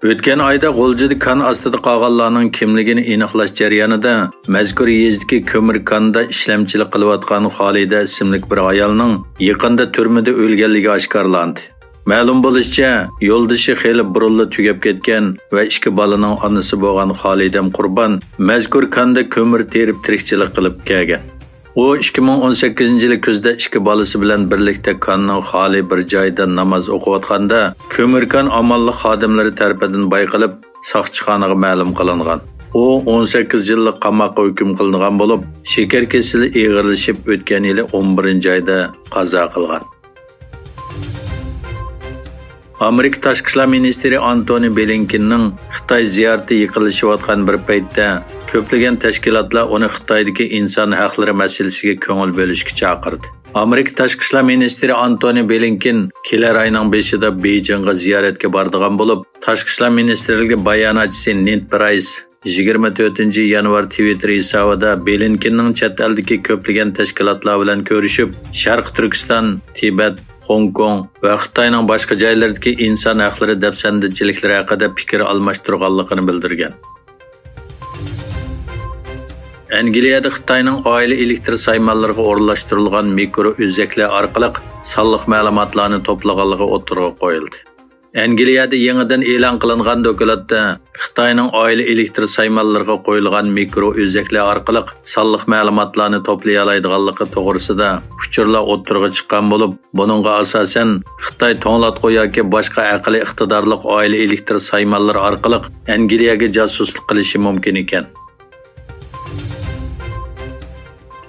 O'tgan oyda G'o'ljida kon ostida qolganlarning kimligini aniqlash jarayonida mazkur yezdagi ko'mir konda ishlamchilik qilayotgan Xolida ismli bir ayolning yaqinda turmada o'lganligi oshkorlandi. Ma'lum bo'lishicha, yo'ldoshi xeli burunli tugab ketgan va ikki bolaning onasi bo'lgan Xolidam Qurbon mazkur konda ko'mir terib tirikchilik qilib kelgan. U 2018-yil kuzda ikki bolasi bilan birlikda konning xoli bir joyda namoz o'qiyotganda ko'mirkon amonlik xodimlari tomonidan bayqalib soqchixonaga ma'lum qilingan. U 18 yillik qamoqqa hukm qilingan bo'lib, shakar kasali og'irlashib o'tgan yili 11-oyda qazo qilgan. Amerika Tashqi ishlar ministri Antony Blinkenning Xitoy ziyorati yiqilishayotgan bir paytda ko'plagan tashkilotlar uni Xitoydagi inson haqlari masalasiga ko'ngil bo'lishga chaqirdi. Amerika Tashqi ishlar ministri Antony Blinken kelar oyning 5-ida Beijingga ziyoratga boradigan bo'lib, Tashqi ishlar ministrligi bayonotchisi Ned Price 24-yanvar Twitter hisobida Blinkenning chet eldagi ko'plagan tashkilotlar bilan ko'rishib, Sharq Turkiston, Tibet, Hong Kong va Xitoyning boshqa joylaridagi inson haqlari dafsandichiliklari haqida fikr almashtirganligini bildirgan. Angliyada Xitoyning oila elektr saymanlariga o'rnashtirilgan mikro o'zaklar orqali sonliq ma'lumotlarni to'plaganligi o'tirg'a qo'yildi. Angliyada yangidan e'lon qilingan dokladda Xitoyning oila elektr saymanlariga qo'yilgan mikro o'zaklar orqali sonliq ma'lumotlarni to'play oladiganligi to'g'risida uchurlar o'tirg'a chiqqan bo'lib, buningga asosan Xitoy to'nglatqu yoki boshqa aqliy iqtidorli oila elektr saymanlari orqali Angliyaga josuslik qilishi mumkin ekan.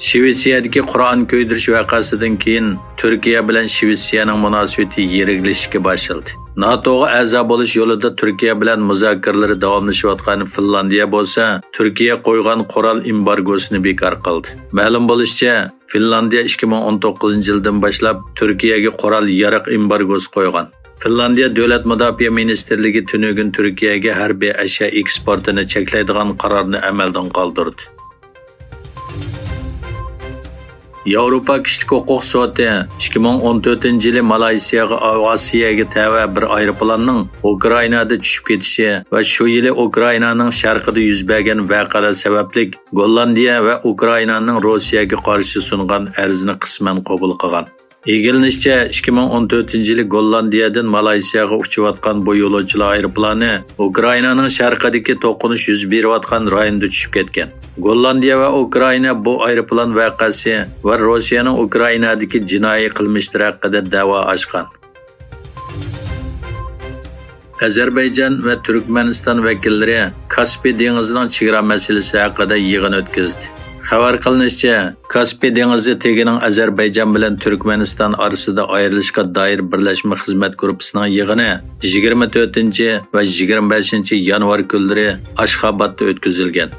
Shvetsiyadagi Qur'on ko'ydirish voqeasidan keyin Turkiya bilan Shvetsiyaning munosabati yiriglashishga boshladi. NATOga a'zo bo'lish yo'lida Turkiya bilan muzokaralar davomlashayotgan Finlandiya bo'lsa, Turkiya qo'ygan qurol embargosini bekor qildi. Ma'lum bo'lishicha, Finlandiya 2019-yildan boshlab Turkiyaga qurol yaraq embargosi qo'ygan. Finlandiya Davlat mudofaa ministrligi tunugun Turkiyaga harbiy ashyo eksportini cheklaydigan qarorni amaldan qoldirdi. Yevropa kishilik huquq sudi 2014-yili Malayziyaga Avasiyaga tava bir aeroplanning Ukrainada tushib ketishi va shu yili Ukrainaning sharqida yuz bergan voqealar sababli Gollandiya va Ukrainaning Rossiyaga qarshi sungan arzini qisman qabul qilgan. Egilishicha 2014-yili Gollandiyadan Malayziyaga uchayotgan bu yo'lovchilar aeroplani Ukrainaning sharqidagi to'qinish yuz berayotgan rayonda tushib ketgan. Gollandiya va Ukraina bu aeroplan voqeasi va Rossiyaning Ukrainadagi jinoiy qilmishlari haqida da'vo ochgan. Ozarbayjon va Turkmaniston vakillari Kaspiy dengizining chegara masalasi haqida yig'in o'tkazdi. Xabar qilinishicha, Kaspiy dengizi tegining Ozarbayjon bilan Turkmaniston orasida ayrilishga doir birlashma xizmat guruhining yig'ini 24 va 25 yanvar kunlari Ashxobodda o'tkazilgan.